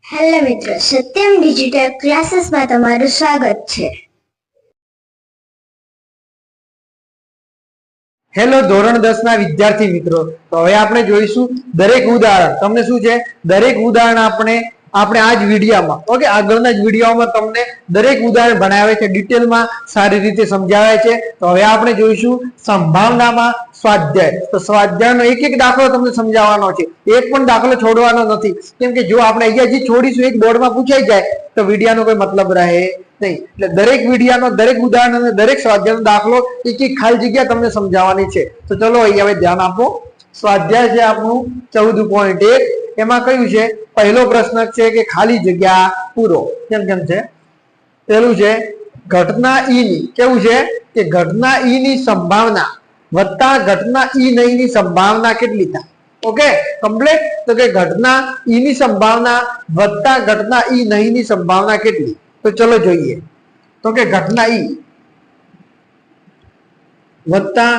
Hello મિત્રો, Satyam digital ક્લાસીસમાં તમારું સ્વાગત છે. હેલો ધોરણ 10 ના વિદ્યાર્થી મિત્રો, તો હવે આપણે જોઈશું દરેક ઉદાહરણ. તમને શું છે, દરેક ઉદાહરણ આપણે આ જ વિડીયોમાં ઓકે આગળના જ વિડીયોમાં તમને દરેક ઉદાહરણ ભણાવે છે, ડિટેલમાં સારી રીતે સમજાવે છે. તો હવે આપણે જોઈશું સંભાવનામાં સ્વાધ્યાય. તો સ્વાધ્યાયનો એક એક દાખલો તમને સમજાવવાનો છે, એક પણ દાખલો છોડવાનો નથી. કેમ કે જો આપણે અહીંયા જે છોડીશું એક બોર્ડમાં પૂછાઈ જાય તો વિડીયોનો કોઈ મતલબ રહે નહીં. એટલે દરેક વિડીયોનો દરેક ઉદાહરણ અને દરેક સ્વાધ્યાયનો દાખલો એક એક ખાલી જગ્યા તમને સમજાવવાની છે. તો ચલો અહીંયા હવે ધ્યાન આપો. સ્વાધ્યાય છે આપણું 14.1. એમાં કયું છે, પહેલો પ્રશ્ન છે કે ખાલી જગ્યા પૂરો. કેમ કેમ છે? પેલું છે ઘટના ઈ ની, કેવું છે કે ઘટના ઈ ની સંભાવના વત્તા ઘટના ઈ નહીં ની સંભાવના કેટલી થાય? Okay complete. તો કે ઘટના ઈ ની સંભાવના વત્તા ઘટના ઈ નહીં ની સંભાવના કેટલી? તો ચલો જોઈએ. તો કે ઘટના ઈ વત્તા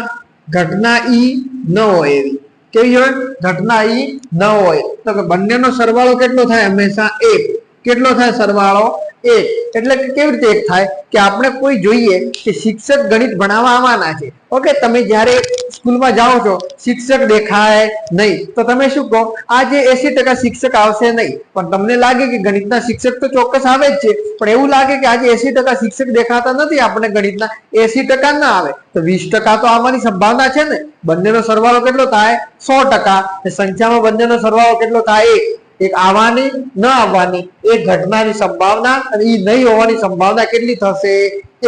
ઘટના ઈ ન હોય એવી. કેવી હોય? ઘટના ઈ ન હોય તો કે બંનેનો સરવાળો કેટલો થાય? હંમેશા 1. કેટલો થાય સરવાળો? 1. એટલે કે કેવી રીતે 1 થાય કે આપણે કોઈ જોઈએ કે શિક્ષક ગણિત ભણાવવા આવવાના છે. ઓકે, તમે જ્યારે સ્કૂલમાં જાઓ છો શિક્ષક દેખાય નહીં તો તમે શું કહો? આજે 80% શિક્ષક આવશે નહીં. પણ તમને લાગે કે ગણિતના શિક્ષક તો ચોક્કસ આવે જ છે, પણ એવું લાગે કે આજે 80% શિક્ષક દેખાતા નથી, આપણે ગણિતના 80% ના આવે તો 20% તો આવવાની સંભાવના છે ને. બંનેનો સરવાળો કેટલો થાય? 100%. સંખ્યામાં બંનેનો સરવાળો કેટલો થાય? 1. એક આવવાની ન આવવાની એક ઘટનાની સંભાવના અને એ નહીં હોવાની સંભાવના કેટલી થશે?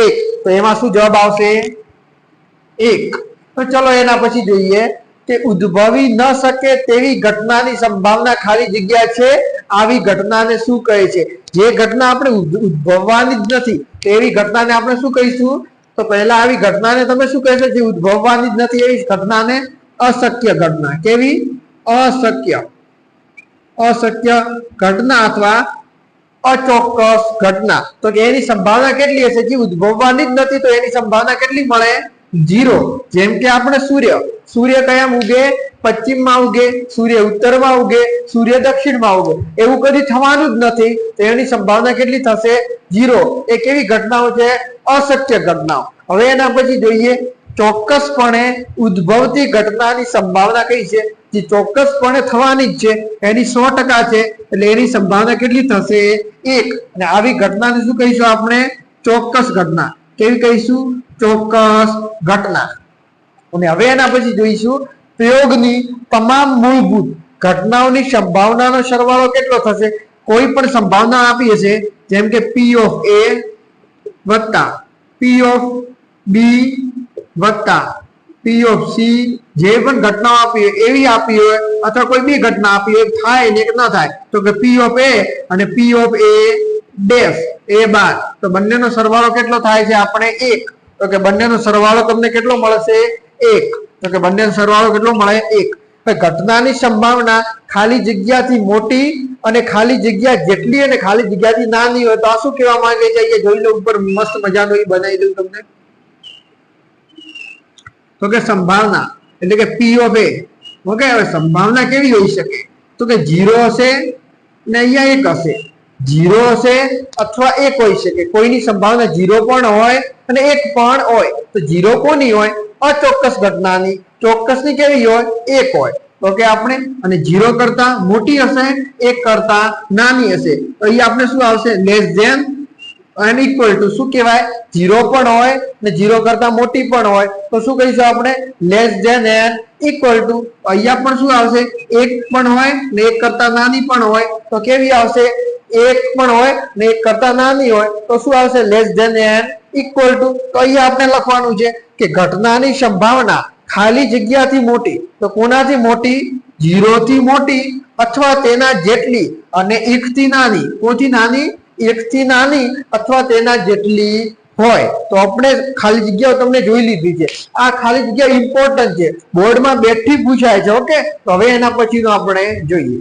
1. તો એમાં શું જવાબ આવશે? 1. તો ચલો એના પછી જોઈએ કે ઉદ્ભવી ન શકે તેવી ઘટનાની સંભાવના ખાલી જગ્યા છે. આવી ઘટનાને શું કહે છે? જે ઘટના આપણે ઉદ્ભવવાની જ નથી તેવી ઘટનાને આપણે શું કહીશું? તો પહેલા આવી ઘટનાને તમે શું કહેશો? જે ઉદ્ભવવાની જ નથી એવી ઘટનાને અશક્ય ઘટના. કેવી? અશક્ય ઘટના અથવા અચોક્કસ ઘટના. તો કે એની સંભાવના કેટલી હશે? જે ઉદ્ભવવાની જ નથી તો એની સંભાવના કેટલી મળે? 0. જેમ કે આપણે સૂર્ય કયામ ઉગે? પશ્ચિમમાં ઉગે, સૂર્ય ઉત્તરમાં ઉગે, સૂર્ય દક્ષિણમાં ઉગે. એવું કદી થવાનું જ નથી તો એની સંભાવના કેટલી થશે? 0. એ કેવી ઘટનાઓ છે? અશક્ય ઘટનાઓ. હવે એના પછી જોઈએ ચોક્કસપણે ઉદ્ભવતી ઘટનાની સંભાવના કઈ છે? જે ચોક્કસપણે થવાની જ છે એની 100% છે એટલે એની સંભાવના કેટલી થશે? 1. અને આવી ઘટનાને શું કહીશું આપણે? ચોક્કસ ઘટના. કેવી કહીશું? ચોક્કસ ઘટના. અને હવે એના પછી જોઈશું પ્રયોગની તમામ મૂળભૂત ઘટનાઓની સંભાવનાનો સરવાળો કેટલો થશે? કોઈ પણ સંભાવના આપી હશે, જેમ કે P of A વત્તા P of B વત્તા P of C, જે પણ ઘટનાઓ આપી હોય એવી આપી હોય અથવા કોઈ બી ઘટના આપી હોય, થાય ને ન થાય તો કે P of A અને P of A dash A બાર. તો બંનેનો સરવાળો કેટલો થાય છે આપણે? 1. તો કે બંનેનો સરવાળો તમને કેટલો મળશે? 1. તો કે બંનેનો સરવાળો કેટલો મળે? 1. ઘટનાની સંભાવના ખાલી જગ્યાથી મોટી અને ખાલી જગ્યા જેટલી અને ખાલી જગ્યાથી નાની હોય તો આ શું કહેવા માંગે છે? અહીંયા જોઈ લો, ઉપર મસ્ત મજાનો એ બનાવી દઉં તમને. તો કે સંભાવના એટલે કે P of A. ઓકે, હવે સંભાવના કેવી હોઈ શકે? તો કે 0 હશે ને અહીંયા 1 હશે. 0 હશે અથવા 1 હોઈ શકે. કોઈની સંભાવના 0 પણ હોય અને 1 પણ હોય. તો 0 કોની હોય? અચોક્કસ ઘટનાની. ચોક્કસની કેવી હોય? 1 હોય. ઓકે, આપણે અને 0 કરતા મોટી હશે, 1 કરતા નાની હશે. તો અહીં આપણે શું આવશે? લેસ ધેન અને ઇક્વલ ટુ. શું કહેવાય? 0 પણ હોય ને 0 કરતા મોટી પણ હોય તો શું કહીશું આપણે? Less than and equal to. અહીંયા પણ શું આવશે? 1 પણ હોય ને 1 કરતા નાની પણ હોય તો કેવી આવશે? 1 પણ હોય ને 1 કરતા નાની હોય તો શું આવશે? Less than and equal to. તો અહીંયા આપણે લખવાનું છે કે ઘટનાની સંભાવના ખાલી જગ્યાથી મોટી. તો કોનાથી મોટી? 0 થી મોટી અથવા તેના જેટલી અને 1 થી નાની. કોથી નાની? 1 થી નાની અથવા તેના જેટલી હોય. તો આપણે ખાલી જગ્યાઓ તમને જોઈ લીધી છે. આ ખાલી જગ્યા ઇમ્પોર્ટન્ટ છે, બોર્ડમાં બેઠી પૂછાય છે. ઓકે, તો હવે એના પછીનો આપણે જોઈએ.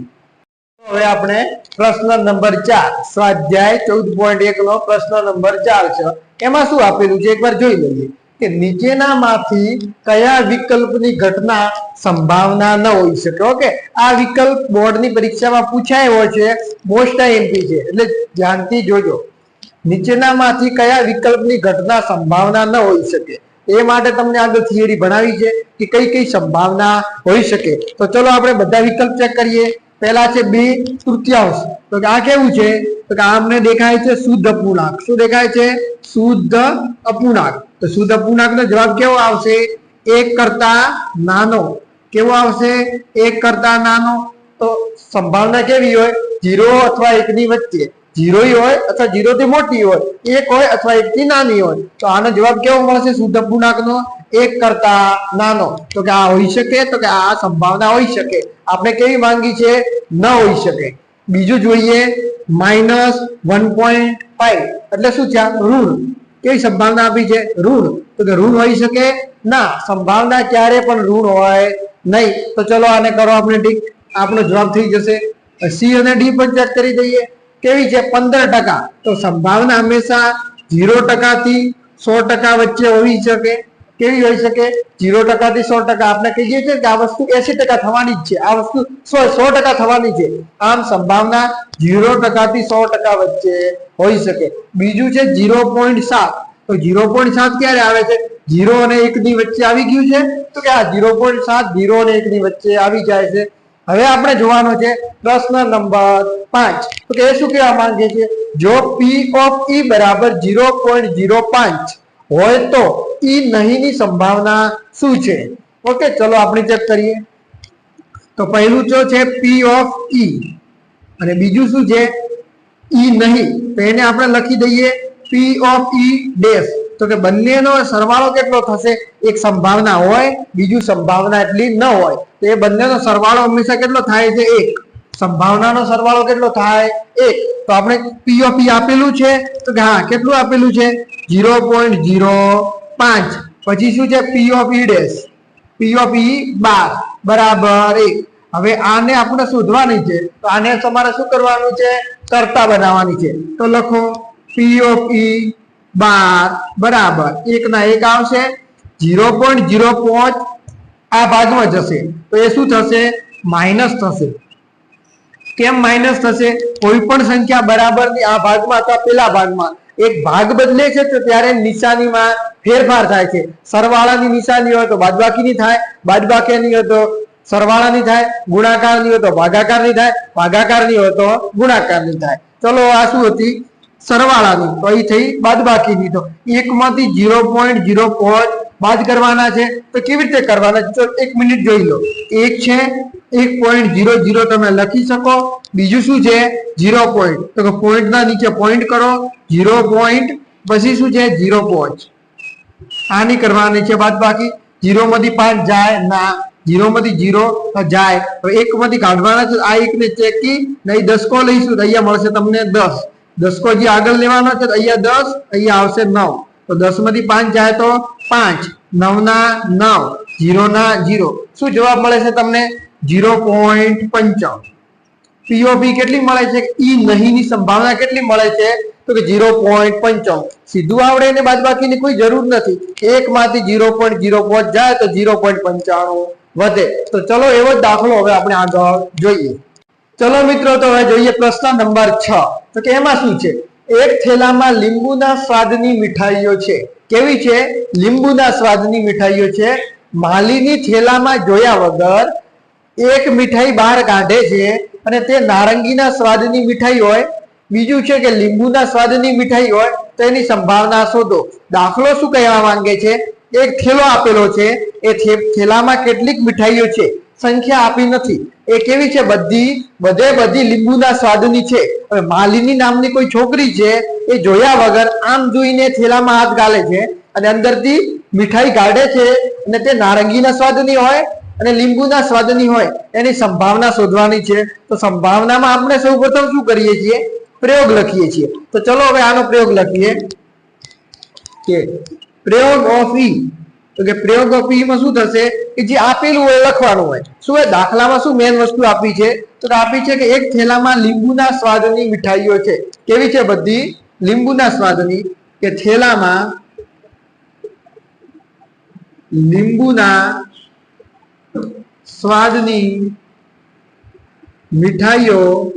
હવે આપણે પ્રશ્ન નંબર 4 સ્વાધ્યાય 14.1 નો પ્રશ્ન નંબર 4 છે. એમાં શું આપેલું છે એકવાર જોઈ લઈએ. કે નીચેનામાંથી કયા વિકલ્પની ઘટના સંભાવના ન હોઈ શકે. ઓકે, આ વિકલ્પ બોર્ડની પરીક્ષામાં પૂછાયો છે, મોસ્ટ આઈએમપી છે, એટલે ધ્યાનથી જોજો. નીચેનામાંથી કયા વિકલ્પની ઘટના સંભાવના ન હોઈ શકે, એ માટે તમને આગળ થિયરી ભણાવી છે કે કઈ કઈ સંભાવના હોઈ શકે. તો ચલો આપણે બધા વિકલ્પ ચેક કરીએ. પહેલા છે 2/3. તો આ કેવું છે? તો કે આમને દેખાય છે શુદ્ધ અપૂર્ણાંક. શું દેખાય છે? શુદ્ધ અપૂર્ણાંક. તો શુદ્ધ અપૂર્ણાંકનો જવાબ કેવો આવશે? 1 કરતા નાનો. કેવો આવશે? 1 કરતા નાનો. તો સંભાવના કેવી હોય? 0 અથવા 1 ની વચ્ચે. 0 હોય અથવા 0 થી મોટી હોય, 1 હોય અથવા 1 થી નાની હોય. તો આનો જવાબ કેવો મળશે શુદ્ધ અપૂર્ણાંકનો? 1 કરતા નાનો. તો કે આ હોઈ શકે? તો કે આ સંભાવના હોઈ શકે. આપણે કેવી માંગી છે? ન હોઈ શકે. બીજું જોઈએ -1.5 એટલે શું છે? ઋણ. કેવી સંભાવના આપી છે? ઋણ. તો કે ઋણ હોઈ શકે? ના, સંભાવના ક્યારે પણ ઋણ હોય નહીં. તો ચલો આને કરો આપણે ઠીક, આપણો જવાબ થઈ જશે. સી અને ડી પણ ચેક કરી દઈએ. કેવી છે? 15%. તો સંભાવના હંમેશા 0% થી 100% વચ્ચે હોઈ શકે. કેવી હોઈ શકે? 0% થી 100%. આપણે કહીએ છીએ કે આ વસ્તુ 80% થવાની જ છે, આ વસ્તુ 100% થવાની છે. આમ સંભાવના 0% થી 100% વચ્ચે હોઈ શકે. બીજું છે 0.7. તો 0.7 ક્યારે આવે છે? 0 અને 1 ની વચ્ચે આવી ગયું છે. તો કે આ 0.7 0 અને 1 ની વચ્ચે આવી જાય છે. હવે આપણે જોવાનો છે પ્રશ્ન નંબર 5. તો કે શું કહેવા માંગે છે? જો P of E બરાબર 0.05 હોય તો E નહીં ની સંભાવના શું છે? ઓકે, ચલો આપણે ચેક કરીએ. તો પહેલું છે P of E અને બીજું શું છે? E નહીં. તો એને આપણે લખી દઈએ P of E ડેશ. તો કે બંનેનો સરવાળો કેટલો થશે? એક સંભાવના હોય, બીજું સંભાવના એટલી ન હોય. તો એ બંનેનો સરવાળો હંમેશા કેટલો થાય છે? 1. સંભાવનાનો સરવાળો કેટલો થાય? 1. તો આપણે P of E આપેલું છે. તો કે હા, કેટલું આપેલું છે? 0.05. પછી શું છે? P of E dash. P of E 12 બરાબર 1. હવે આને આપણે શોધવાની છે. તો આને તમારે શું કરવાનું છે? કરતા બનાવવાની છે. તો લખો P of E 12 બરાબર 1 ના 1 આવશે. 0.05 આ ભાગમાં જશે. તો એ શું થશે? માઇનસ થશે. કેમ માઇનસ થશે? કોઈ પણ સંખ્યા બરાબરની આ ભાગમાં અથવા પેલા ભાગમાં એક ભાગ બદલે છે તો ત્યારે નિશાનીમાં ફેરફાર થાય છે. સરવાળાની નિશાની હોય તો બાદબાકીની થાય, બાદબાકીની હોય તો સરવાળાની થાય, ગુણાકારની હોય તો ભાગાકારની થાય, ભાગાકારની હોય તો ગુણાકારની થાય. ચલો આ શું હતી? સરવાળાની. તો અહીં થઈ બાદબાકીની. તો 1 માંથી 0.05 બાદ કરવાના છે. તો કેવી રીતે કરવાના છે? તો 1 મિનિટ જોઈ લો. 1 છે 1.00 તમે લખી શકો. બીજું શું છે? 0 પોઈન્ટ. તો કે પોઈન્ટ ના નીચે પોઈન્ટ કરો. 0 પોઈન્ટ પછી શું છે? 0.5. આની કરવાની છે બાદબાકી. 0 માંથી 5 જાય ના, 0 માંથી 0 જાય. તો 1 માંથી કાઢવાના છે. આ 1 ને ચેકી નહીં, દસકો લઈશું તો અહીંયા મળશે તમને 10. દસકો જે આગળ લેવાનો છે તો અહીંયા 10, અહીંયા આવશે 9. તો 10 માંથી 5 જાય તો 5. 9 ના 9, 0 ના 0. શું જવાબ મળે છે તમને? 0.55. P of E કેટલી મળે છે? E નહીં ની સંભાવના કેટલી મળે છે? તો કે 0.55. સીધું આવડે ને બાદબાકીની કોઈ જરૂર નથી. 1 માંથી 0.05 જાય તો 0.95 વધે. તો ચલો એવો જ દાખલો હવે આપણે આગળ જોઈએ. ચલો મિત્રો, તો હવે જોઈએ પ્રશ્ન નંબર 6. તો કે એમાં શું છે? એક થેલામાં લીંબુના સ્વાદની મીઠાઈઓ છે. કેવી છે? લીંબુના સ્વાદની મીઠાઈઓ છે. માલીની થેલામાં જોયા વગર એક મીઠાઈ બહાર કાઢે છે અને તે નારંગીના સ્વાદની મીઠાઈ હોય, બીજું છે કે લીંબુના સ્વાદની મીઠાઈ હોય. તો એની સંભાવના શોધો. દાખલો શું કહેવા માંગે છે? એક થેલો આપેલો છે. એ થેલામાં કેટલીક મીઠાઈઓ છે, સંખ્યા આપી નથી. એ કેવી છે? બધી લીંબુના સ્વાદની છે. હવે માલિની નામની કોઈ છોકરી છે, એ જોયા વગર આમ જોઈને થેલામાં હાથ ગાલે છે અને અંદરથી મીઠાઈ કાઢે છે અને તે નારંગીના સ્વાદની હોય અને લીંબુના સ્વાદની હોય. એની સંભાવના શોધવાની છે. તો સંભાવનામાં આપણે સૌપ્રથમ શું કરીએ છીએ? પ્રયોગ લખીએ છીએ. તો ચલો હવે આનો પ્રયોગ લખીએ કે પ્રયોગ ઓફ E. તો કે પ્રયોગ ઓફ E માં શું થશે? કે જે આપેલું હોય લખવાનું હોય. શું હોય? દાખલામાં શું મેન વસ્તુ આપી છે? તો આપી છે કે એક થેલામાં લીંબુના સ્વાદની મીઠાઈઓ છે. કેવી છે? બધી લીંબુના સ્વાદની. કે થેલામાં લીંબુના સ્વાદની મીઠાઈઓ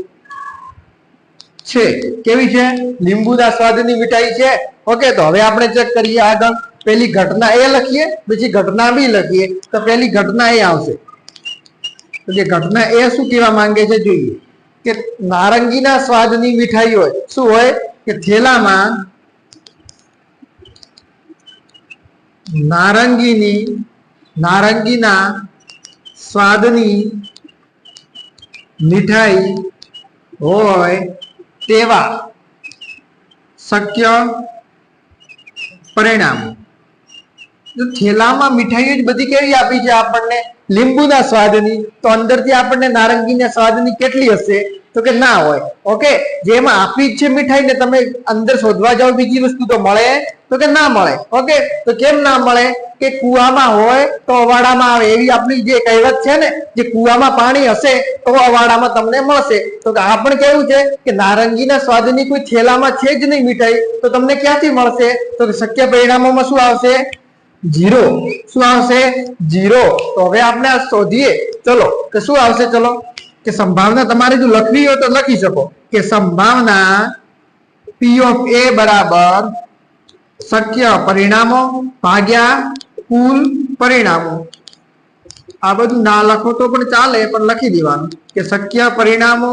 છે. કેવી છે? લીંબુના સ્વાદની મીઠાઈ છે. ઓકે, તો હવે આપણે ચેક કરીએ આગળ. પેલી ઘટના એ લખીએ, બીજી ઘટના બી લખીએ. તો પેલી ઘટના એ આવશે. તો જે ઘટના એ શું કહેવા માંગે છે જોઈએ કે નારંગીના સ્વાદની મીઠાઈ હોય. શું હોય? કે થેલામાં નારંગીના સ્વાદની મીઠાઈ હોય તેવા શક્ય પરિણામો. જો થેલામાં મીઠાઈઓ જ બધી કેવી આપી છે આપણને? લીંબુના સ્વાદની. તો અંદરથી આપણને નારંગીના સ્વાદની કેટલી હશે? તો કે ના હોય. ઓકે, જેમાં આપી જ છે મીઠાઈ ને તમે અંદર શોધવા જાઓ બીજી વસ્તુ તો મળે? તો કે ના મળે. ઓકે, તો કેમ ના મળે? કે કુવામાં હોય તો અવાડામાં આવે, એવી આપણી જે કહેવત છે ને, જે કુવામાં પાણી હશે તો અવાડામાં તમને મળશે. તો આ પણ કેવું છે કે નારંગીના સ્વાદની કોઈ થેલામાં છે જ નહીં મીઠાઈ, તો તમને ક્યાંથી મળશે? તો શક્ય પરિણામોમાં શું આવશે? 0. શું આવશે? 0. તો હવે આપણે આ શોધીએ. ચલો, કે શું આવશે? ચલો, કે સંભાવના તમારે જો લખવી હોય તો લખી શકો કે સંભાવના P of A બરાબર શક્ય પરિણામો ભાગ્યા કુલ પરિણામો. આ બધું ના લખો તો પણ ચાલે, પણ લખી દેવાનું કે શક્ય પરિણામો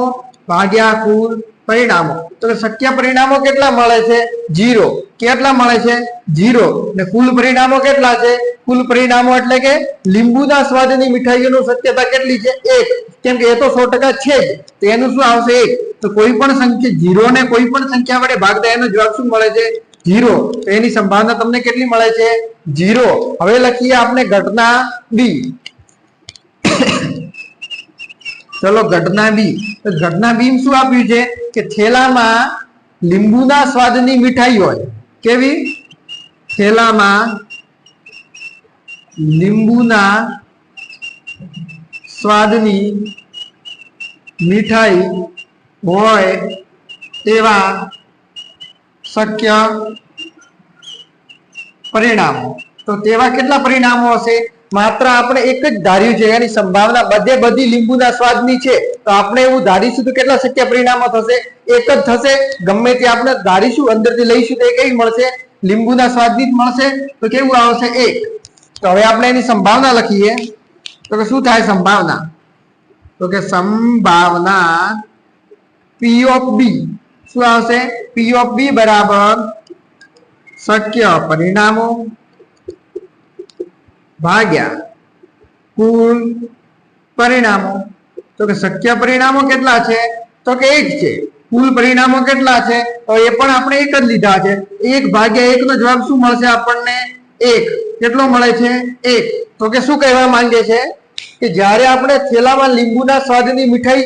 ભાગ્યા કુલ પરિણામો. તો શક્ય પરિણામો કેટલા મળે છે? 0. કેટલા મળે છે? 0. ને કુલ પરિણામો કેટલા છે? કુલ પરિણામો એટલે કે લીંબુના સ્વાદની મીઠાઈઓની શક્યતા કેટલી છે? 1. કેમ કે એ તો 100% છે જ, તો એનું શું આવશે? 1. તો કોઈ પણ સંખ્યા 0 ને કોઈ પણ સંખ્યા વડે ભાગતા એનો જવાબ શું મળે છે? 0. તો એની સંભાવના તમને કેટલી મળે છે? 0. હવે લખીએ આપણે ઘટના બી. ચલો, ઘટના બી. તો ઘટના બી શું આપ્યું છે? કે થેલામાં લીંબુના સ્વાદની મીઠાઈ હોય. કેવી? થેલામાં લીંબુના સ્વાદની મીઠાઈ હોય તેવા શક્ય પરિણામો. તો તેવા કેટલા પરિણામો હશે? માત્ર આપણે એક જ ધાર્યું છે એની સંભાવના બધી લીંબુના સ્વાદની છે, તો આપણે એવું ધારીશું તો કેટલા શક્ય પરિણામો થશે? એક જ થશે. ગમે તે આપણે ધારીશું, અંદરથી લઈશું તો એ કેવી મળશે? લીંબુના સ્વાદની જ મળશે. તો કેવું આવશે? 1. તો હવે આપણે એની સંભાવના લખીએ. તો કે શું થાય સંભાવના? તો કે સંભાવના P of B શું આવશે? P of B બરાબર શક્ય પરિણામો ભાગ્યા કુલ પરિણામો. તો કે શક્ય પરિણામો કેટલા છે? તો કે 1 છે. કુલ પરિણામો કેટલા છે? તો એ પણ આપણે 1 જ લીધા છે. 1 ભાગ્યા 1 નો જવાબ શું મળશે આપણને? 1. કેટલો મળે છે? 1. તો કે શું કહેવા માંગે છે? કે જ્યારે આપણે થેલામાં લીંબુના સ્વાદની મીઠાઈ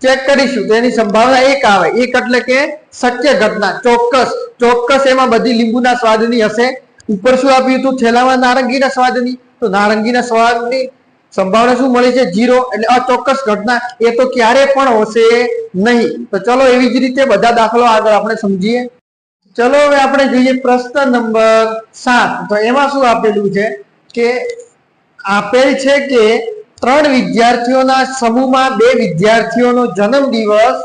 ચેક કરીશું તો એની સંભાવના 1 આવે. 1 એટલે કે શક્ય ઘટના, ચોક્કસ એમાં બધી લીંબુના સ્વાદની હશે. ઉપર શું આપ્યું હતું? થેલામાં નારંગીના સ્વાદની. તો નારંગીના સ્વાદની સંભાવના શું મળી છે? 0. એટલે અચોક્કસ ઘટના, એ તો ક્યારે પણ હશે નહીં. તો ચલો, એવી જ રીતે બધા દાખલો આગળ આપણે સમજીએ. ચલો, હવે આપણે જોઈએ પ્રશ્ન નંબર 7. તો એમાં શું આપેલું છે? કે આપેલ છે કે 3 વિદ્યાર્થીઓના સમૂહમાં 2 વિદ્યાર્થીઓનો જન્મદિવસ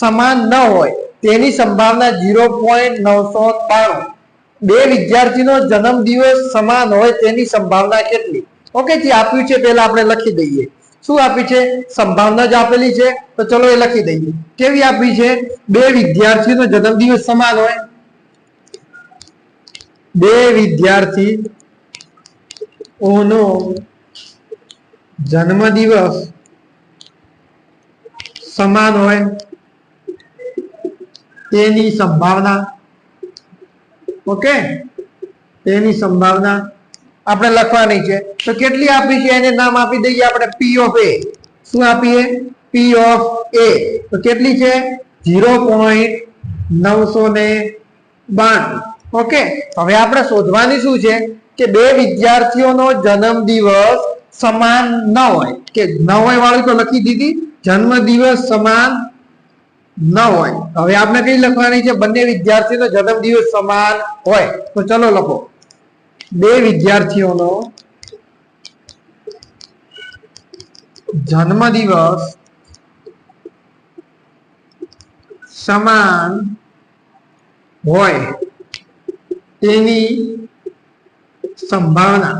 સમાન ન હોય તેની સંભાવના 0.992. 2 વિદ્યાર્થીનો જન્મદિવસ સમાન હોય તેની સંભાવના કેટલી? ઓકે, જે આપ્યું છે પહેલા આપણે લખી દઈએ. શું આપ્યું છે? સંભાવના જ આપેલી છે, તો ચલો એ લખી દઈએ. કેવી આપી છે? 2 વિદ્યાર્થીનો જન્મદિવસ સમાન હોય. 2 વિદ્યાર્થીઓનો જન્મદિવસ સમાન હોય તેની સંભાવના. ઓકે, તેની સંભાવના આપણે લખવાની છે. તો કેટલી આપી છે એને નામ આપી દઈએ આપણે P of A. શું આપીએ? P of A. તો કેટલી છે? 0.992. ઓકે, હવે આપણે શોધવાની શું છે? કે 2 વિદ્યાર્થીઓનો જન્મદિવસ સમાન ન હોય. કે ન હોય વાળું તો લખી દીધી, જન્મદિવસ સમાન ન હોય. હવે આપણે કઈ લખવાની છે? બંને વિદ્યાર્થીઓનો જન્મદિવસ સમાન હોય. તો ચલો લખો, 2 વિદ્યાર્થીઓનો જન્મદિવસ સમાન હોય તેની સંભાવના,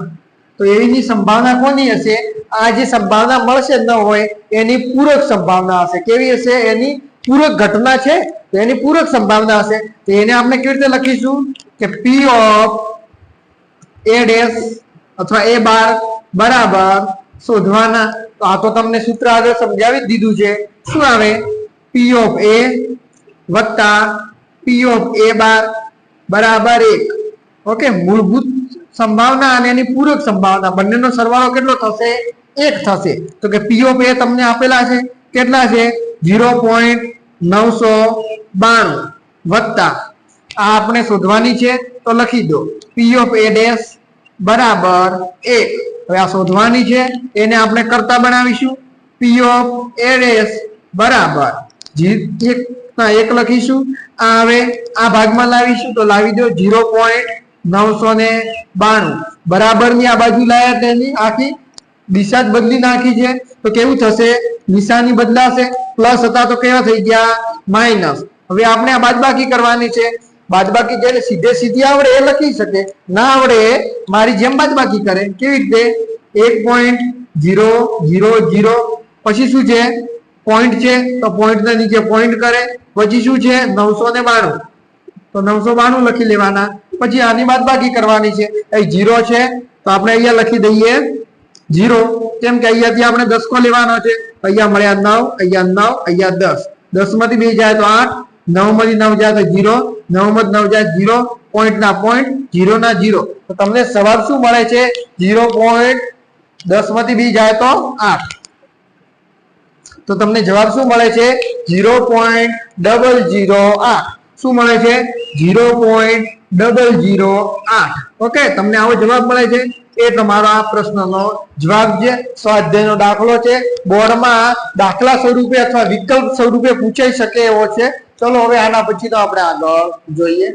તો એની સંભાવના કોની હશે? આ જે સંભાવના મળશે ન હોય એની પૂરક સંભાવના હશે. કેવી હશે? એની પૂરક ઘટના છે તો એની પૂરક સંભાવના હશે. તો એને આપણે કેવી રીતે લખીશું કે પી ઓફ એ ડેશ અથવા એ બાર બરાબર શોધવાના. તો આ તો તમને સૂત્ર આગળ સમજાવી જ દીધું છે. શું આવે? પી ઓફ એ વત્તા પી ઓફ એ બાર બરાબર 1. ઓકે, મૂળભૂત સંભાવના અને એની પૂરક સંભાવના બંનેનો સરવાળો કેટલો થશે? 1 થશે. તો કે પી ઓફ એ તમને આપેલા છે કેટલા છે? 0.992 વત્તા આ આપણે શોધવાની છે તો લખી દો પી ઓફ એ ડેશ બરાબર 1. હવે આ શોધવાની છે એને આપણે કરતા બનાવીશું. પી ઓફ એ ડેશ બરાબર 1 લખીશું. આ હવે આ ભાગમાં લાવીશું તો લાવી દો 0.992 બરાબર ની આ બાજુ લાયા તેની આખી દિશા જ બદલી નાખી છે તો કેવું થશે? નિશાની બદલાશે. પ્લસ હતા તો કેવા થઈ ગયા? માઇનસ. હવે આપણે આ બાદબાકી કરવાની છે. બાદબાકી જેને સીધે સીધી આવડે એ લખી શકે, ના આવડે મારી જેમ બાદબાકી કરે. કેવી રીતે? 1.000 પછી શું છે? પોઈન્ટ છે તો પોઈન્ટ ના નીચે પોઈન્ટ કરે. પછી શું છે? 992 તો 992 લખી લેવાના. પછી આની બાદબાકી કરવાની છે. અહીં 0 છે તો આપણે અહીંયા લખી દઈએ 0. કેમ કે અહીંયાથી આપણે 10 લેવાનો છે. અહીંયા મળ્યા 9, અહીંયા 9, અહીંયા 10. 10 માંથી 2 જાય તો 8, 9 માંથી 9 જાય તો 0, 9 માંથી 9 જાય 0, પોઈન્ટ ના પોઈન્ટ, 0 ના 0. તો તમને જવાબ શું મળે છે? 0.10 માંથી 2 જાય તો 8. તો તમને જવાબ શું મળે છે? 0.008. શું મળે છે? 0.008. ઓકે, તમને આવો જવાબ મળે છે. એ તમારો આ પ્રશ્નનો જવાબ છે. સ્વાધ્યાયનો દાખલો છે. બોર્ડમાં દાખલા સ્વરૂપે અથવા વિકલ્પ સ્વરૂપે પૂછાઈ શકે એવો છે. ચલો હવે આના પછી તો આપણે આગળ જોઈએ.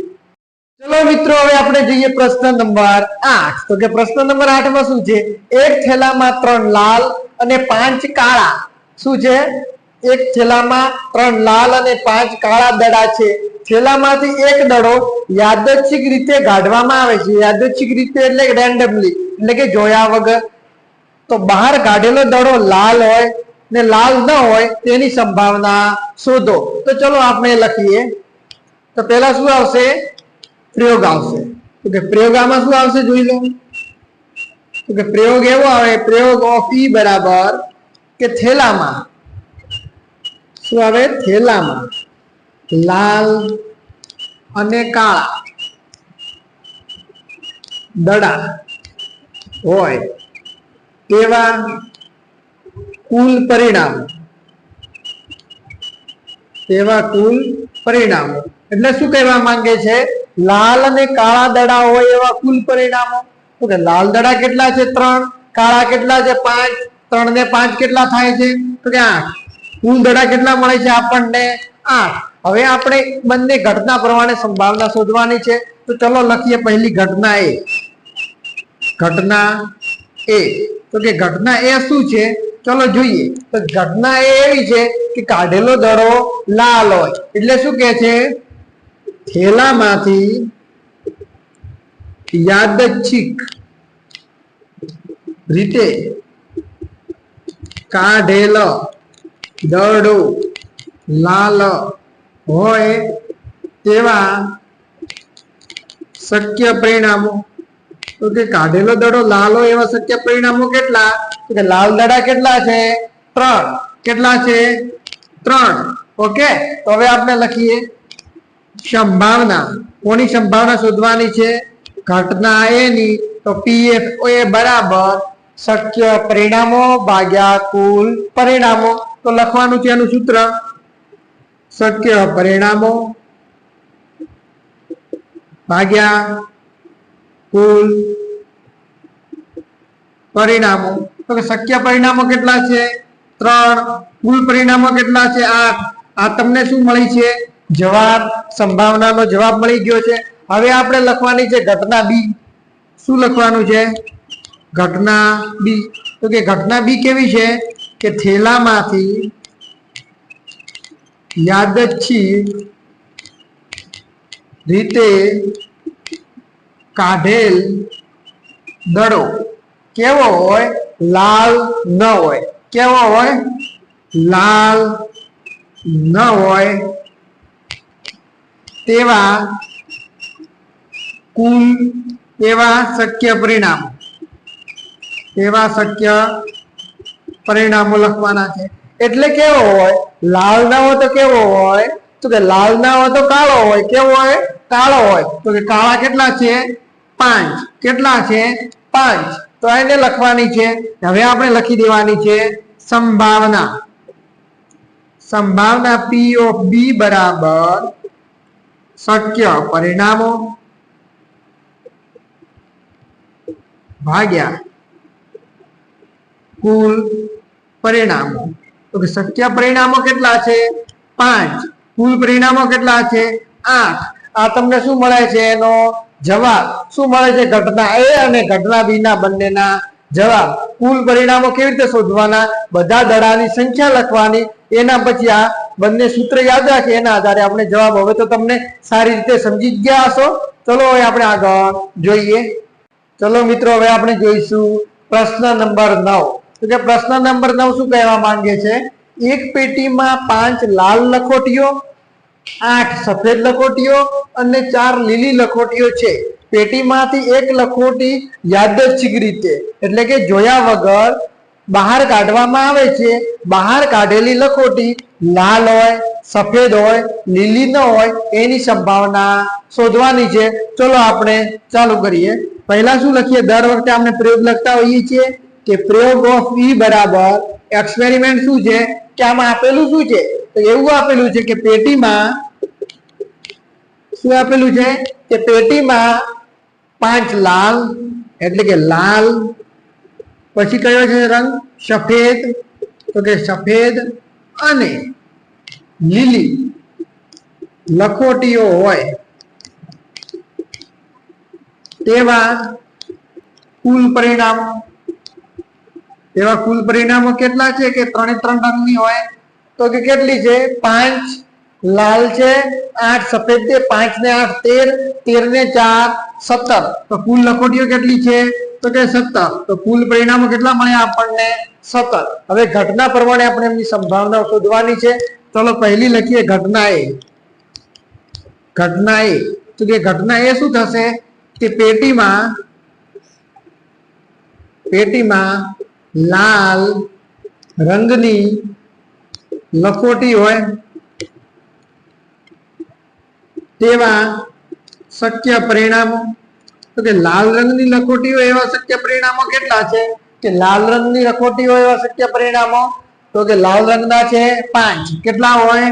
ચલો મિત્રો, હવે આપણે જોઈએ પ્રશ્ન નંબર 8. તો કે પ્રશ્ન નંબર 8 માં શું છે? એક થેલામાં 3 લાલ અને 5 કાળા શું છે? એક થેલામાં 3 લાલ અને 5 કાળા દડા છે. થેલામાંથી એક દડો યાદચ્છિક રીતે કાઢવામાં આવે છે. યાદચ્છિક રીતે એટલે રેન્ડમલી, એટલે કે જોયા વગર. તો બહાર કાઢેલો દડો લાલ હોય ને લાલ ન હોય તેની સંભાવના શોધો. તો ચલો આપણે લખીએ. તો પહેલા શું આવશે? પ્રયોગ આવશે. તો કે પ્રયોગમાં શું આવશે જોઈ લો. તો કે પ્રયોગ એવો આવે, પ્રયોગ ઓફ ઈ બરાબર કે થેલામાં શું આવે? થેલામાં લાલ અને કાળા દડા હોય તેવા કુલ પરિણામો. એટલે શું કહેવા માંગે છે? લાલ અને કાળા દડા હોય એવા કુલ પરિણામો. તો કે લાલ દડા કેટલા છે? 3. કાળા કેટલા છે? 5. 3 ને 5 કેટલા થાય છે? તો કે 8. કુલ દડા કેટલા મળે છે આપણને? 8. હવે આપણે બંને ઘટના પ્રમાણે સંભાવના શોધવાની છે. તો ચલો લખીએ પહેલી ઘટના એ. ઘટના એ. તો કે ઘટના એ શું છે? ચલો જોઈએ. તો ઘટના એ એવી છે કે કાઢેલો દડો લાલ હોય એટલે શું કહે છે? થેલામાંથી યાદચ્છિક રીતે કાઢેલો દડો લાલ હોય તેવા શક્ય પરિણામો. તો કે કાઢેલો દડો લાલ હોય એવા શક્ય પરિણામો કેટલા? તો કે લાલ દડા કેટલા છે? 3. કેટલા છે? 3. ઓકે, તો હવે આપણે લખીએ સંભાવના. કોની સંભાવના શોધવાની છે? ઘટના એ ની. તો પીએફ એ બરાબર શક્ય પરિણામો ભાગ્યા કુલ પરિણામો. તો લખવાનું છે એનું સૂત્ર શક્ય પરિણામો ભાગ્યા કુલ પરિણામો. તો કે શક્ય પરિણામો કેટલા છે? 3. કુલ પરિણામો કેટલા છે? 8. આ તમને શું મળી છે? જવાબ, સંભાવનાનો જવાબ મળી ગયો છે. હવે આપણે લખવાની છે ઘટના બી. શું લખવાનું છે? ઘટના બી. તો કે ઘટના બી કેવી છે? કે થેલામાંથી યાદચ્છિક રીતે કાઢેલ દડો કેવો હોય? લાલ ન હોય. કેવો હોય? લાલ ન હોય. તેવા કુલ એવા શક્ય પરિણામો લખવાના છે. એટલે કેવો હોય? લાલ ના હોય તો કેવો હોય? તો કે લાલ ના હોય તો કાળો હોય. કેવો હોય? કાળો હોય. તો કે કાળા કેટલા છે? 5. કેટલા છે? 5. તો એને લખવાની છે. હવે આપણે લખી દેવાની છે સંભાવના. સંભાવના P of B બરાબર શક્ય પરિણામો ભાગ્યા કુલ પરિણામો. તો કે શક્ય પરિણામો કેટલા છે? 5. કુલ પરિણામો કેટલા છે? 8. આ તમને શું મળે છે? એનો જવાબ શું મળે છે? ઘટના A અને ઘટના B ના બંનેના જવાબ. કુલ પરિણામો કેવી રીતે શોધવાના? બધા દડાની સંખ્યા લખવાની, એના પછી આ બંને સૂત્ર યાદ રાખી, એના આધારે આપણે જવાબ. હવે તો તમને સારી રીતે સમજી જ ગયા હશો. ચલો હવે આપણે આગળ જોઈએ. ચલો મિત્રો, હવે આપણે જોઈશું પ્રશ્ન નંબર 9. તો કે પ્રશ્ન નંબર 9 શું કહેવા માંગે છે? એક પેટીમાં 5 લાલ લખોટીઓ, 8 સફેદ લખોટીઓ અને 4 લીલી લખોટીઓ છે. પેટીમાંથી એક લખોટી યાદચ્છિક રીતે એટલે કે જોયા વગર બહાર કાઢવામાં આવે છે. બહાર કાઢેલી લખોટી લાલ હોય, સફેદ હોય, લીલી ન હોય, એની સંભાવના શોધવાની છે. ચલો આપણે ચાલુ કરીએ. પહેલા શું લખીએ? દર વખતે આપણે પ્રયોગ લખતા હોઈએ છીએ કે પ્રયોગ ઓફ E બરાબર એક્સપેરિમેન્ટ શું છે કે આમાં આપેલું શું છે? તો એવું આપેલું છે કે પેટીમાં શું આપેલું છે કે પેટીમાં 5 લાલ એટલે કે લાલ, પછી કયો છે રંગ? સફેદ. તો કે સફેદ અને લીલી લખોટીઓ હોય તેવા કુલ પરિણામો. એવા કુલ પરિણામો કેટલા છે? કે 3 રંગની હોય. તો કે કેટલી છે? 5 લાલ છે, 8 સફેદ છે, 5 ને 8 13, 13 ને 4 17. તો કુલ લખોટીઓ કેટલી છે? તો કે 17. તો કુલ પરિણામો કેટલા મળ્યા આપણને? 17. હવે ઘટના પ્રમાણે આપણે એમની સંભાવના શોધવાની છે. ચલો પહેલી લખીએ ઘટના A. ઘટના A. તો કે ઘટના A શું થશે કે પેટીમાં લાલ રંગની લખોટી હોય તેવા શક્ય પરિણામો. તો કે લાલ રંગની લખોટી હોય એવા શક્ય પરિણામો કેટલા છે? કે લાલ રંગની લખોટી હોય એવા શક્ય પરિણામો તો કે લાલ રંગના છે 5. કેટલા હોય?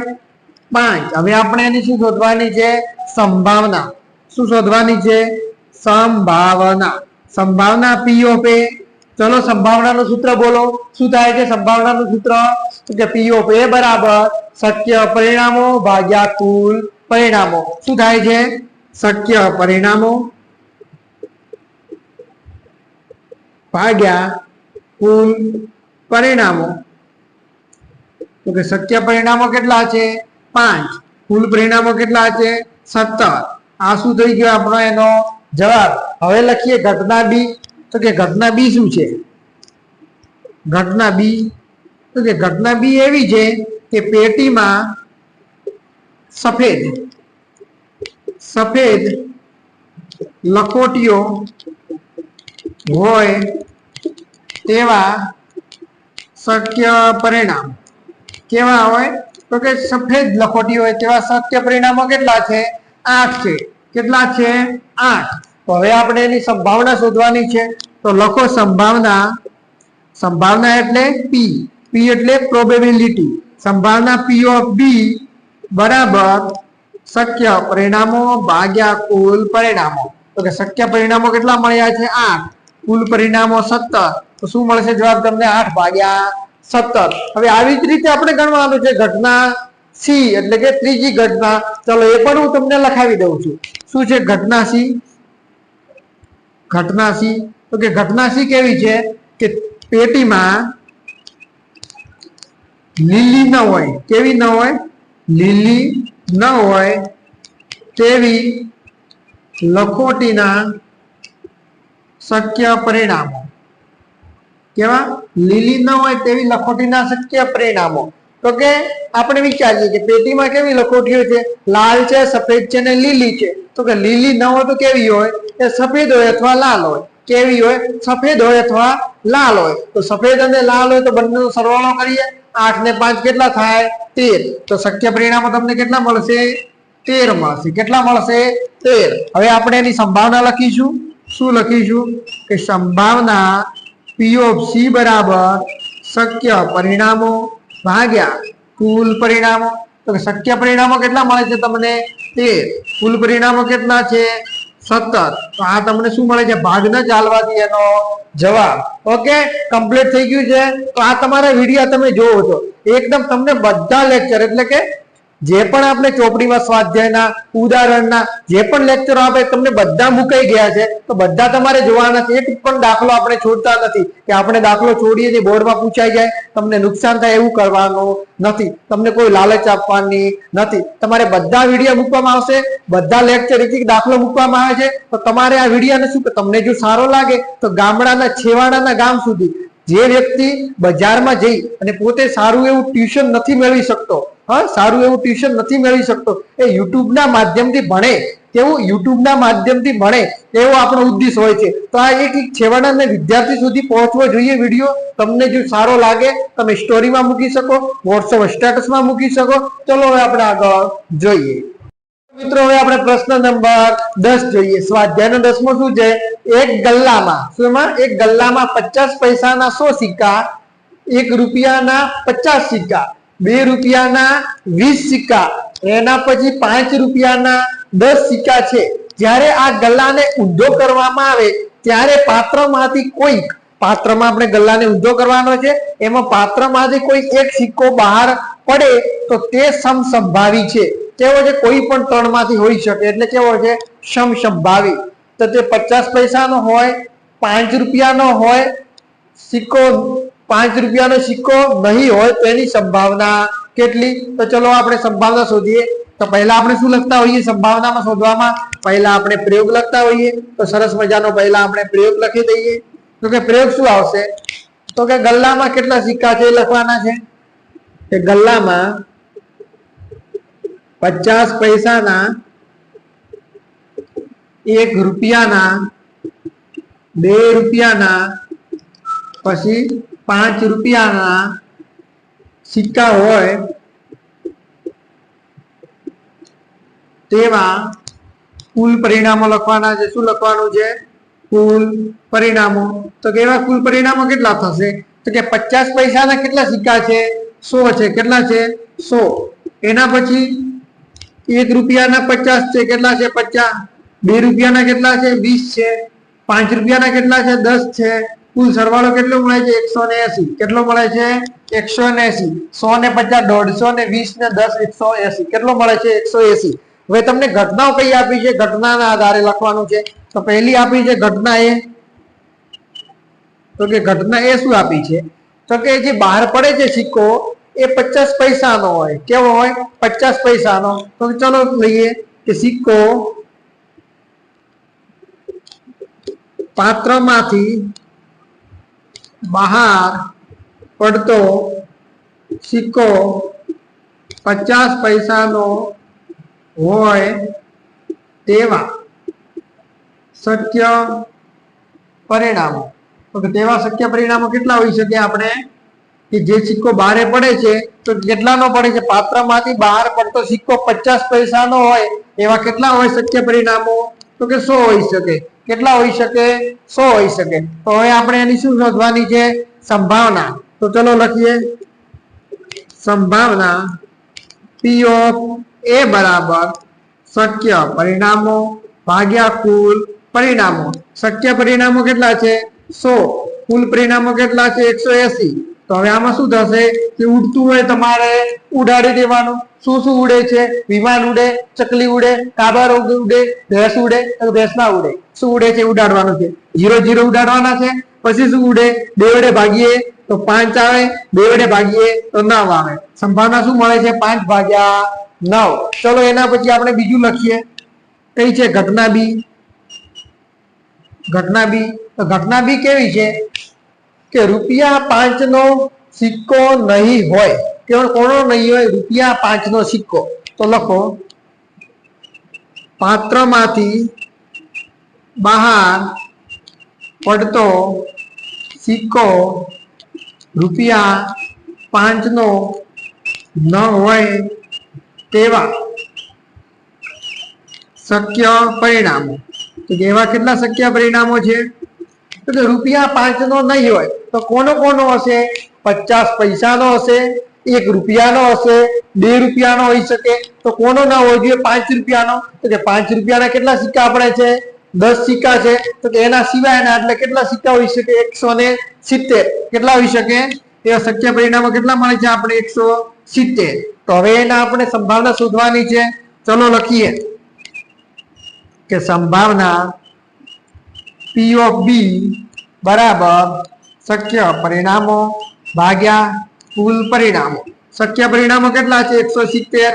5. હવે આપણે એની શું શોધવાની છે? સંભાવના. શું શોધવાની છે? સંભાવના. સંભાવના P of A. ચલો સંભાવનાનું સૂત્ર બોલો. શું થાય છે સંભાવનાનું સૂત્ર? તો કે P of A બરાબર શક્ય પરિણામો ભાગ્યા કુલ પરિણામો. શું થાય છે? શક્ય પરિણામો ભાગ્યા કુલ પરિણામો. તો કે શક્ય પરિણામો કેટલા છે? 5. કુલ પરિણામો કેટલા છે? 17. આ શું થઈ ગયો આપણો એનો જવાબ. હવે લખીએ ઘટના B. તો કે ઘટના B શું છે? ઘટના B તો કે ઘટના B એવી છે કે પેટીમાં સફેદ લખોટીઓ હોય તેવા શક્ય પરિણામ. કેવા હોય? તો કે સફેદ લખોટી હોય તેવા શક્ય પરિણામો કેટલા છે? 8 છે. કેટલા છે? 8. તો હવે આપણે એની સંભાવના શોધવાની છે. તો લખો સંભાવના. સંભાવના એટલે P. P એટલે પ્રોબેબિલિટી. સંભાવના P of B બરાબર શક્ય પરિણામો ભાગ્યા કુલ પરિણામો. તો કે શક્ય પરિણામો કેટલા મળ્યા છે? 8. કુલ પરિણામો 17. તો શું મળશે જવાબ તમને? 8 ભાગ્યા 17. હવે આવી જ રીતે આપણે ગણવાનું છે ઘટના C એટલે કે ત્રીજી ઘટના. ચલો એ પણ હું તમને લખાવી દઉં છું. શું છે ઘટના C? ઘટના C તો કે ઘટના C કેવી છે કે પેટીમાં લીલી ન હોય, કેવી ન હોય, લીલી ન હોય તેવી લખોટીના શક્ય પરિણામો. કેવા? લીલી ન હોય તેવી લખોટીના શક્ય પરિણામો. તો કે આપણે વિચારીએ કે પેટીમાં કેવી લખોટીઓ છે, લાલ છે, સફેદ છે ને લીલી છે. તો કે લીલી ન હોય તો કેવી હોય, એ સફેદ હોય અથવા લાલ હોય. કેવી હોય? સફેદ હોય અથવા લાલ હોય. તો સફેદ અને લાલ હોય તો બંનેનો સરવાળો કરીએ, 8 ને 5 કેટલા થાય? 13. તો શક્ય પરિણામો તમને કેટલા મળશે? 13 મળશે. કેટલા મળશે? 13. હવે આપણે એની સંભાવના લખીશું. શું લખીશું? કે સંભાવના P of C બરાબર શક્ય પરિણામો ભાગ્યા કુલ પરિણામો. તો શક્ય પરિણામો કેટલા મળે છે તમને? 13. કુલ પરિણામો કેટલા છે? 17. તો આ તમને શું મળે છે? ભાગ ન ચાલવાથી એનો જવાબ. ઓકે, કમ્પ્લીટ થઈ ગયું છે. તો આ તમારા વિડીયો તમે જોવો છો, એકદમ તમને બધા લેક્ચર એટલે કે જે પણ આપણે ચોપડીમાં સ્વાધ્યાયના ઉદાહરણના જે પણ લેક્ચરો આપે તમને બધા મુકાઈ ગયા છે. તો બધા તમારે જોવાના છે. એક પણ દાખલો આપણે છોડતા નથી કે આપણે દાખલો છોડીએ છીએ બોર્ડમાં પૂછાઈ જાય, તમને નુકસાન થાય એવું કરવાનું નથી. તમને કોઈ લાલચ આપવાની નથી. તમારે બધા વિડીયો મૂકવામાં આવશે, બધા લેક્ચર એક એક દાખલો મૂકવામાં આવે છે. તો તમારે આ વિડીયોને શું, તમને જો સારો લાગે તો ગામડાના છેવાડાના ગામ સુધી જે વ્યક્તિ બજારમાં જઈ અને પોતે સારું એવું ટ્યુશન નથી મેળવી શકતો, સારું એવું ટ્યુશન નથી મેળવી શકતો, એ યુટ્યુબના માધ્યમથી ભણે, તેવું યુટ્યુબના માધ્યમથી ભણે એવો આપણો ઉદ્દેશ હોય છે. તો આ એક છેવાડાના વિદ્યાર્થી સુધી પહોંચવો જોઈએ વિડીયો. તમને જો સારો લાગે તમે સ્ટોરીમાં મૂકી શકો, વોટ્સએપ સ્ટેટસમાં મૂકી શકો. ચલો હવે આપણે આગળ જોઈએ. મિત્રો હવે આપણે પ્રશ્ન નંબર 10 જોઈએ. સ્વાધ્યાયનો 10મો શું છે? એક ગલ્લામાં, શુંમાં? એક ગલ્લામાં 50 પૈસાના 100 સિક્કા, 1 રૂપિયાના 50 સિક્કા, 2 રૂપિયાના 20 સિક્કા, એના પછી 5 રૂપિયાના 10 સિક્કા છે. જ્યારે આ ગલ્લાને ઊંધો કરવામાં આવે ત્યારે પાત્રમાંથી કોઈક, પાત્રમાં આપણે ગલ્લાને ઊંધો કરવાનો છે, એમાં પાત્રમાંથી કોઈ એક સિક્કો બહાર પડે તો તે સમસંભાવી છે. કેવો છે? કોઈ પણ ત્રણમાંથી હોઈ શકે. એટલે કેવો છે? સમસંભાવી. તો તે 50 પૈસાનો હોય, 5 રૂપિયાનો હોય સિક્કો, 5 રૂપિયાનો સિક્કો નહીં હોય તો એની સંભાવના કેટલી? તો ચલો આપણે સંભાવના શોધીએ. તો પહેલા આપણે શું લખતા હોઈએ સંભાવનામાં શોધવામાં? પહેલા આપણે પ્રયોગ લખતા હોઈએ. તો સરસ મજાનો પહેલા આપણે પ્રયોગ લખી દઈએ. તો કે પ્રયોગ શું આવશે? તો કે ગલ્લામાં કેટલા સિક્કા છે એ લખવાના છે. કે ગલ્લામાં 50 પૈસાના, 1 રૂપિયાના, 2 રૂપિયાના, પછી 5 રૂપિયાના સિક્કા હોય તેવા કુલ પરિણામો લખવાના છે. શું લખવાનું છે? કુલ પરિણામો. તો કેવા કુલ પરિણામો કેટલા થશે? તો કે 50 પૈસાના કેટલા સિક્કા છે? 100 છે. કેટલા છે? 100. એના પછી 1 રૂપિયાના 50 છે. કેટલા છે? 50. 2 રૂપિયાના કેટલા છે? 20 છે. 5 રૂપિયાના કેટલા છે? 10 છે. કુલ સરવાળો કેટલો મળે છે? 180. કેટલો મળે છે? 180. 100 ને 50 150 ને 20 ને 10 180. કેટલો મળે છે? 180. હવે તમને ઘટનાઓ કઈ આપી છે? ઘટનાના આધારે લખવાનું છે. તો પહેલી આપી છે ઘટના એ. તો કે ઘટના એ શું આપી છે? તો કે જે બહાર પડે છે સિક્કો એ 50 પૈસાનો હોય. કેવો હોય? 50 પૈસાનો. તો ચલો લઈએ કે સિક્કો પાત્રમાંથી બહાર પડતો સિક્કો 50 પૈસાનો હોય તેવા શક્ય પરિણામો. તો તેવા શક્ય પરિણામો કેટલા હોઈ શકે? આપણે કે જે સિક્કો બહાર પડે છે તો કેટલાનો પડે છે? પાત્રમાંથી બહાર પડતો સિક્કો 50 પૈસાનો હોય એવા કેટલા હોય શક્ય પરિણામો? તો કે 100 હોઈ શકે. કેટલા હોઈ શકે? 100 હોઈ શકે. તો હવે આપણે એની શું શોધવાની છે? સંભાવના. તો ચલો લખીએ. સંભાવના P of A બરાબર શક્ય પરિણામો ભાગ્યા કુલ પરિણામો. શક્ય પરિણામો કેટલા છે? 100. કુલ પરિણામો કેટલા છે? 180. તો હવે આમાં શું થશે? કે ઉડતું હોય તમારે ઉડાડી દેવાનું. શું શું ઉડે છે? વિમાન ઉડે, ચકલી ઉડે, કાબર ઉડે, ભેંસ ઉડે, ભેંસ ના ઉડે. શું ઉડે છે? ઉડાડવાનું છે. 0 0 ઉડાડવાના છે. પછી શું ઉડે? 2 વડે ભાગીએ તો 5 આવે, 2 વડે ભાગીએ તો 9 આવે. સંભાવના શું મળે છે? 5 ભાગ્યા 9. ચલો એના પછી આપણે બીજું લખીએ. કઈ છે? ઘટના બી. ઘટના બી. તો ઘટના બી કેવી છે કે ₹5 નો સિક્કો નહીં હોય. કેવળ કોનો નહીં હોય? ₹5 નો સિક્કો. તો લખો, પાત્રમાંથી બહાર પડતો સિક્કો ₹5 નો ન હોય તેવા શક્ય પરિણામો. તો એવા કેટલા શક્ય પરિણામો છે? તો કે ₹5 નો નહીં હોય તો કોનો કોનો હશે? 50 પૈસાનો હશે, ₹1 હશે, ₹2 હોઈ શકે. તો કોનો ના હોવો જોઈએ? ₹5. તો કે ₹5 કેટલા સિક્કા આપણે છે? 10 સિક્કા છે. તો કે એના સિવાયના એટલે કેટલા સિક્કા હોઈ શકે? 170. કેટલા હોઈ શકે? એવા શક્ય પરિણામો કેટલા મળે છે આપણે? 170. તો હવે એના આપણે સંભાવના શોધવાની છે. ચલો લખીએ કે સંભાવના P of B બરાબર શક્ય પરિણામો ભાગ્યા કુલ પરિણામો. શક્ય પરિણામો કેટલા છે? 170.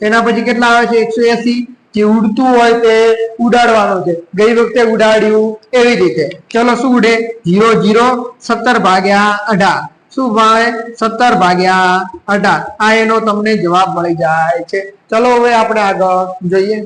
એના પછી કેટલા આવે છે? 180. જે ઉડતું હોય તે ઉડાડવાનું છે. ગઈ વખતે ઉડાડ્યું એવી રીતે. ચલો શું ઉડે? 0 0 17 ભાગ્યા 18. શું મળે? 17 ભાગ્યા 18. આ એનો તમને જવાબ મળી જાય છે. ચલો હવે આપણે આગળ જોઈએ.